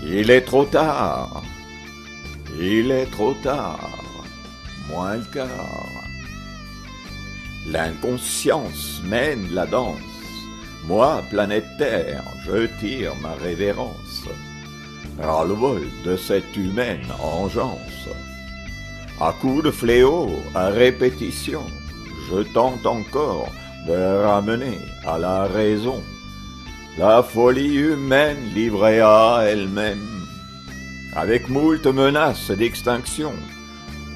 Il est trop tard, il est trop tard, moins le quart. L'inconscience mène la danse, moi, planète Terre, je tire ma révérence. Ras-le-bol de cette humaine engeance. À coups de fléau, à répétition, je tente encore de ramener à la raison la folie humaine livrée à elle-même, avec moult menaces d'extinction,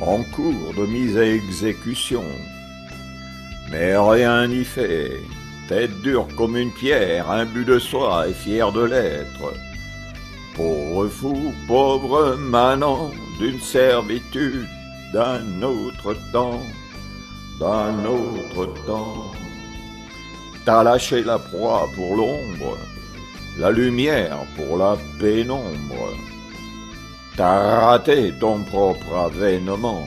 en cours de mise à exécution. Mais rien n'y fait, tête dure comme une pierre, imbu de soi et fier de l'être. Pauvre fou, pauvre manant d'une servitude d'un autre temps, d'un autre temps. T'as lâché la proie pour l'ombre, la lumière pour la pénombre. T'as raté ton propre avènement,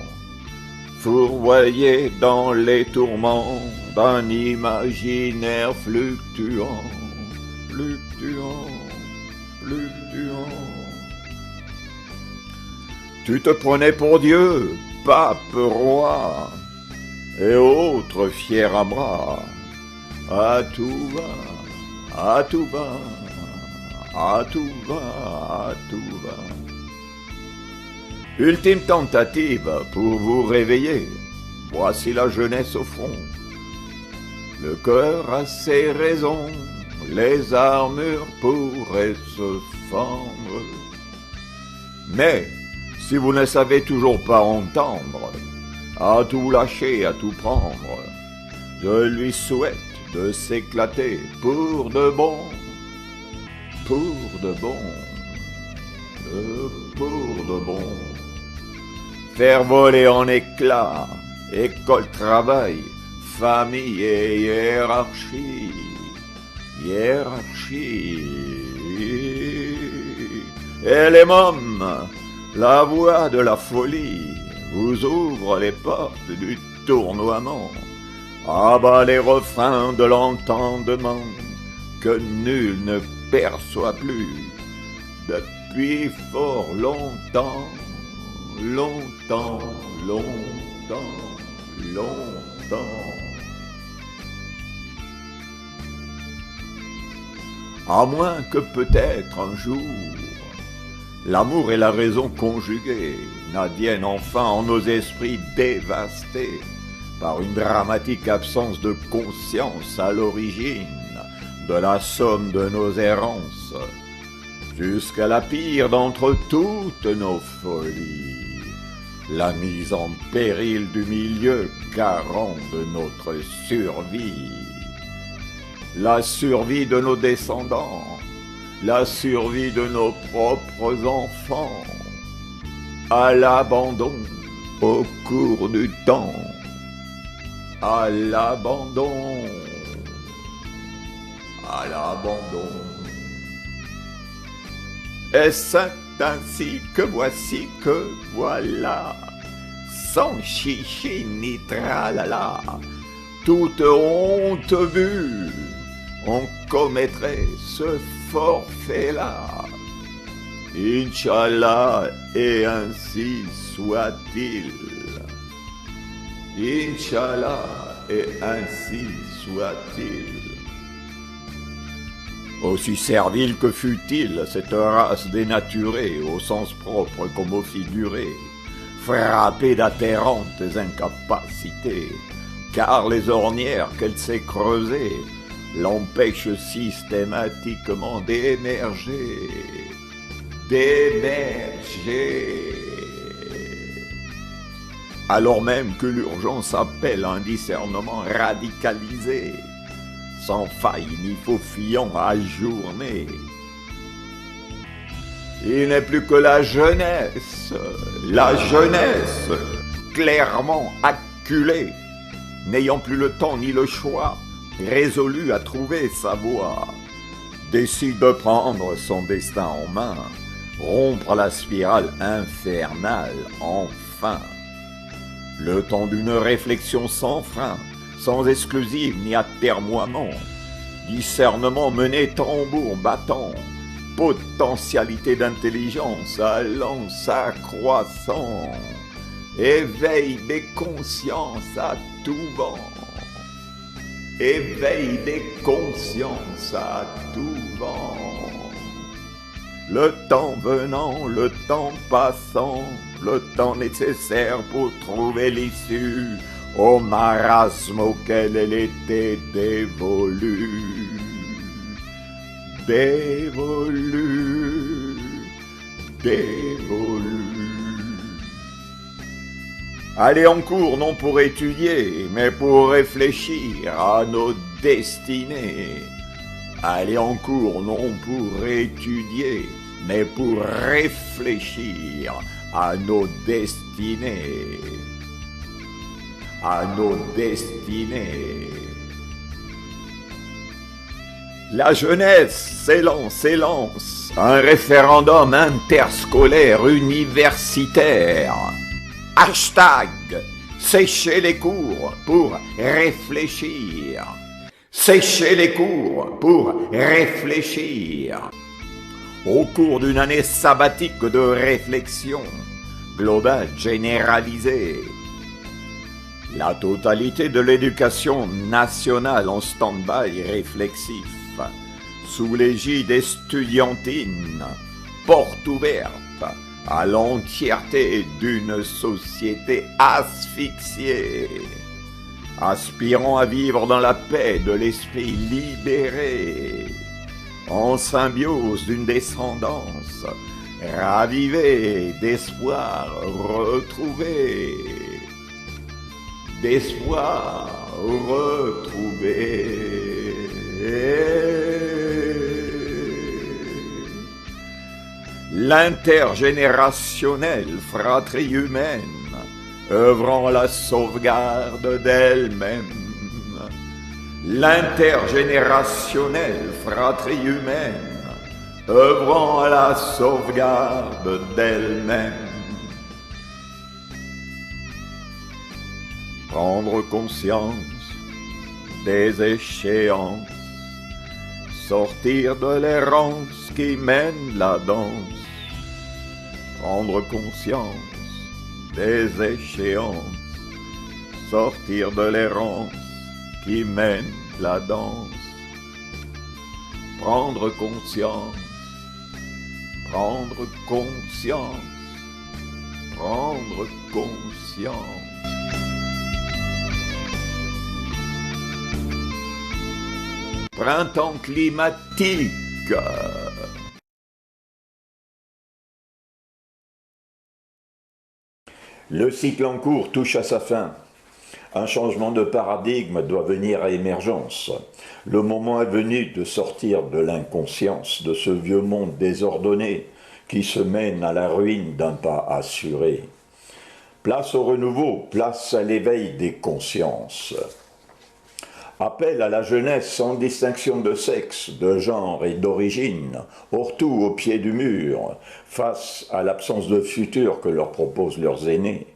fourvoyé dans les tourments d'un imaginaire fluctuant, fluctuant, fluctuant. Tu te prenais pour Dieu, pape, roi, et autres fiers à bras. À tout va, à tout va, à tout va, à tout va. Ultime tentative pour vous réveiller, voici la jeunesse au front. Le cœur a ses raisons, les armures pourraient se fendre. Mais, si vous ne savez toujours pas entendre, à tout lâcher, à tout prendre, je lui souhaite de s'éclater pour de bon, pour de bon, pour de bon. Faire voler en éclats, école, travail, famille et hiérarchie, hiérarchie. Et les mômes, la voix de la folie vous ouvre les portes du tournoiement. Ah bas les refrains de l'entendement que nul ne perçoit plus depuis fort longtemps, longtemps, longtemps, longtemps. À moins que peut-être un jour, l'amour et la raison conjuguées n'adviennent enfin en nos esprits dévastés par une dramatique absence de conscience à l'origine de la somme de nos errances, jusqu'à la pire d'entre toutes nos folies, la mise en péril du milieu garant de notre survie, la survie de nos descendants, la survie de nos propres enfants, à l'abandon au cours du temps, à l'abandon, à l'abandon. Est-ce ainsi que voici que voilà, sans chichi ni tralala, toute honte vue, on commettrait ce forfait-là. Inch'Allah, et ainsi soit-il. Inch'Allah, et ainsi soit-il. Aussi servile que fût-il, cette race dénaturée, au sens propre comme au figuré, frappée d'atterrantes incapacités, car les ornières qu'elle s'est creusées l'empêchent systématiquement d'émerger, d'émerger. Alors même que l'urgence appelle un discernement radicalisé, sans faille ni faux-fillon ajourné. Il n'est plus que la jeunesse, clairement acculée, n'ayant plus le temps ni le choix, résolue à trouver sa voie, décide de prendre son destin en main, rompre la spirale infernale enfin. Le temps d'une réflexion sans frein, sans exclusive ni atermoiement, discernement mené tambour battant, potentialité d'intelligence allant s'accroissant, éveil des consciences à tout vent, éveil des consciences à tout vent. Le temps venant, le temps passant, le temps nécessaire pour trouver l'issue au marasme auquel elle était dévolue. Dévolue, dévolue. Aller en cours non pour étudier, mais pour réfléchir à nos destinées. Aller en cours non pour étudier, mais pour réfléchir à nos destinées. À nos destinées. La jeunesse s'élance, un référendum interscolaire universitaire. Hashtag, séchez les cours pour réfléchir. Séchez les cours pour réfléchir. Au cours d'une année sabbatique de réflexion globale généralisée, la totalité de l'éducation nationale en stand-by réflexif, sous l'égide estudiantine, porte ouverte à l'entièreté d'une société asphyxiée, aspirant à vivre dans la paix de l'esprit libéré, en symbiose d'une descendance ravivée d'espoir retrouvé, d'espoir retrouvé. L'intergénérationnelle fratrie humaine, œuvrant à la sauvegarde d'elle-même. L'intergénérationnelle fratrie humaine, œuvrant à la sauvegarde d'elle-même. Prendre conscience des échéances, sortir de l'errance qui mène la danse. Prendre conscience des échéances, sortir de l'errance qui mène la danse. Prendre conscience, prendre conscience, prendre conscience. Printemps climatique. Le cycle en cours touche à sa fin. Un changement de paradigme doit venir à émergence. Le moment est venu de sortir de l'inconscience, de ce vieux monde désordonné qui se mène à la ruine d'un pas assuré. Place au renouveau, place à l'éveil des consciences. Appel à la jeunesse sans distinction de sexe, de genre et d'origine, tout au pied du mur, face à l'absence de futur que leur proposent leurs aînés.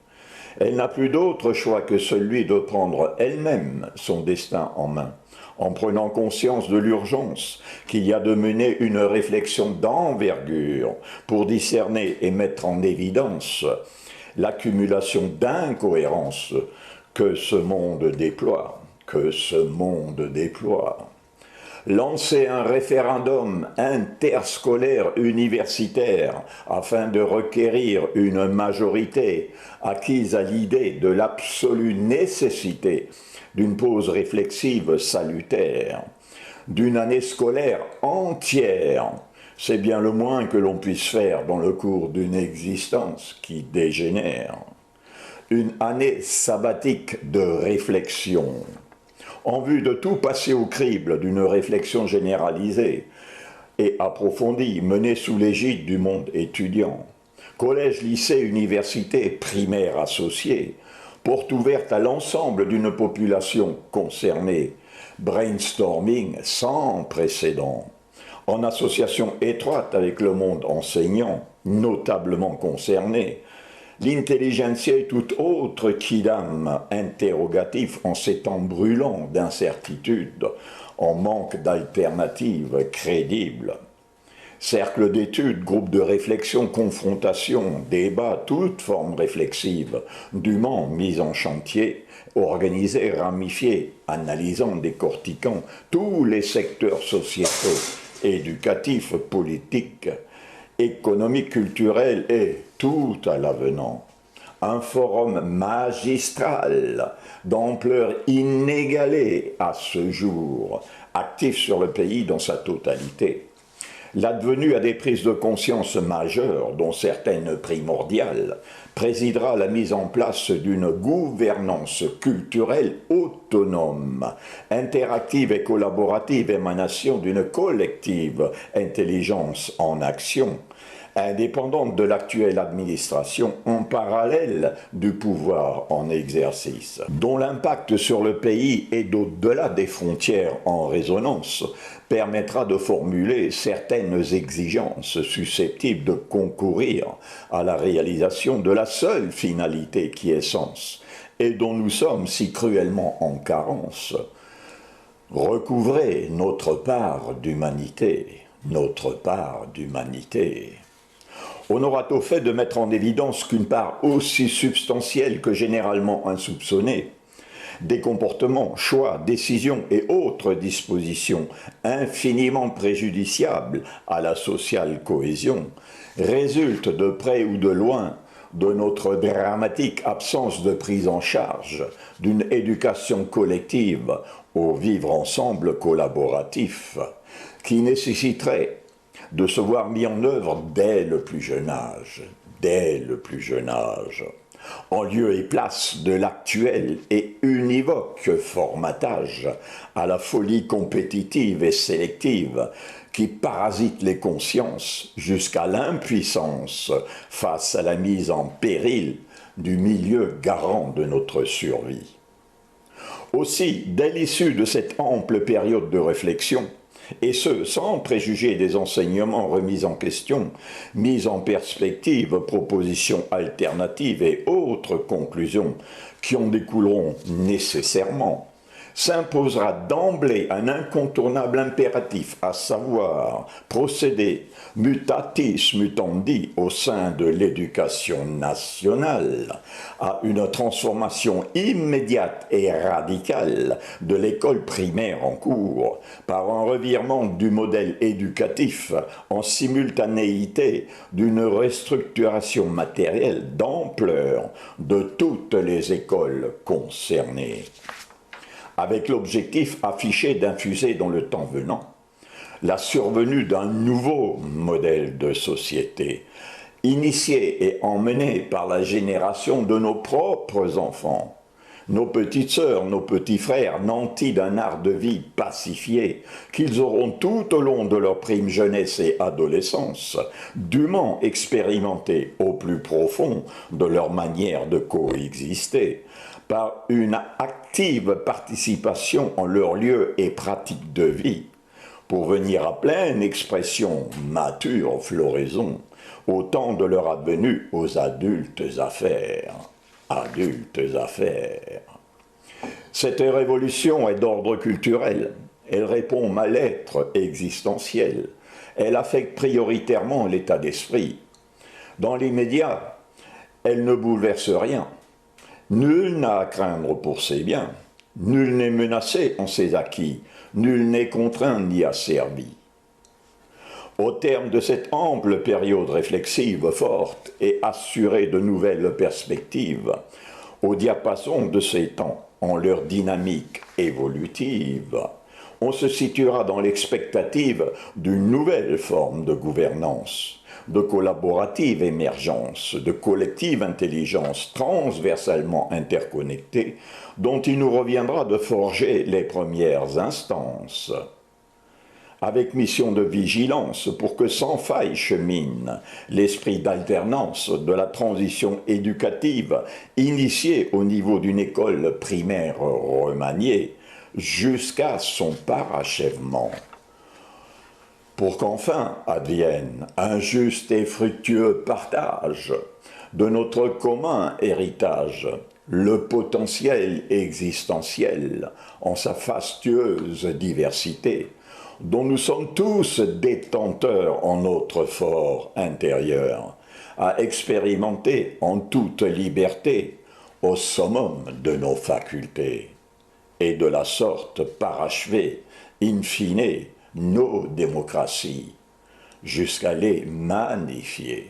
Elle n'a plus d'autre choix que celui de prendre elle-même son destin en main, en prenant conscience de l'urgence qu'il y a de mener une réflexion d'envergure pour discerner et mettre en évidence l'accumulation d'incohérences que ce monde déploie. Lancer un référendum interscolaire universitaire afin de requérir une majorité acquise à l'idée de l'absolue nécessité d'une pause réflexive salutaire, d'une année scolaire entière, c'est bien le moins que l'on puisse faire dans le cours d'une existence qui dégénère. Une année sabbatique de réflexion, en vue de tout passer au crible d'une réflexion généralisée et approfondie menée sous l'égide du monde étudiant. Collège, lycée, université, primaire associée, porte ouverte à l'ensemble d'une population concernée. Brainstorming sans précédent, en association étroite avec le monde enseignant, notablement concerné. L'intelligentsia est tout autre qu'idam interrogatif en ces temps brûlants d'incertitude, en manque d'alternatives crédibles. Cercle d'études, groupe de réflexion, confrontation, débat, toute forme réflexive, dûment mise en chantier, organisée, ramifiée, analysant, décortiquant tous les secteurs sociétaux, éducatifs, politiques, économiques, culturels et tout à l'avenant. Un forum magistral d'ampleur inégalée à ce jour, actif sur le pays dans sa totalité. L'advenu à des prises de conscience majeures, dont certaines primordiales, présidera à la mise en place d'une gouvernance culturelle autonome, interactive et collaborative, émanation d'une collective intelligence en action, indépendante de l'actuelle administration en parallèle du pouvoir en exercice, dont l'impact sur le pays et d'au-delà des frontières en résonance permettra de formuler certaines exigences susceptibles de concourir à la réalisation de la seule finalité qui est sens, et dont nous sommes si cruellement en carence. Recouvrer notre part d'humanité, notre part d'humanité. On aura tôt fait de mettre en évidence qu'une part aussi substantielle que généralement insoupçonnée des comportements, choix, décisions et autres dispositions infiniment préjudiciables à la sociale cohésion résultent de près ou de loin de notre dramatique absence de prise en charge d'une éducation collective au vivre ensemble collaboratif qui nécessiterait de se voir mis en œuvre dès le plus jeune âge, en lieu et place de l'actuel et univoque formatage à la folie compétitive et sélective qui parasite les consciences jusqu'à l'impuissance face à la mise en péril du milieu garant de notre survie. Aussi, dès l'issue de cette ample période de réflexion, et ce, sans préjuger des enseignements remis en question, mis en perspective, propositions alternatives et autres conclusions qui en découleront nécessairement, s'imposera d'emblée un incontournable impératif, à savoir procéder mutatis mutandi au sein de l'éducation nationale à une transformation immédiate et radicale de l'école primaire en cours par un revirement du modèle éducatif en simultanéité d'une restructuration matérielle d'ampleur de toutes les écoles concernées, avec l'objectif affiché d'infuser dans le temps venant la survenue d'un nouveau modèle de société, initié et emmené par la génération de nos propres enfants, nos petites sœurs, nos petits frères, nantis d'un art de vie pacifié, qu'ils auront tout au long de leur prime jeunesse et adolescence, dûment expérimenté au plus profond de leur manière de coexister, par une active participation en leur lieu et pratique de vie, pour venir à pleine expression, mature floraison, au temps de leur advenue aux adultes affaires. Adultes affaires. Cette révolution est d'ordre culturel, elle répond au mal-être existentiel, elle affecte prioritairement l'état d'esprit. Dans l'immédiat, elle ne bouleverse rien. Nul n'a à craindre pour ses biens, nul n'est menacé en ses acquis, nul n'est contraint ni asservi. Au terme de cette ample période réflexive forte et assurée de nouvelles perspectives, au diapason de ces temps, en leur dynamique évolutive, on se situera dans l'expectative d'une nouvelle forme de gouvernance, de collaborative émergence, de collective intelligence transversalement interconnectée, dont il nous reviendra de forger les premières instances, avec mission de vigilance pour que sans faille chemine l'esprit d'alternance de la transition éducative initiée au niveau d'une école primaire remaniée jusqu'à son parachèvement, pour qu'enfin advienne un juste et fructueux partage de notre commun héritage, le potentiel existentiel en sa fastueuse diversité, dont nous sommes tous détenteurs en notre fort intérieur, à expérimenter en toute liberté au summum de nos facultés, et de la sorte parachever, in fine, nos démocraties, jusqu'à les magnifier,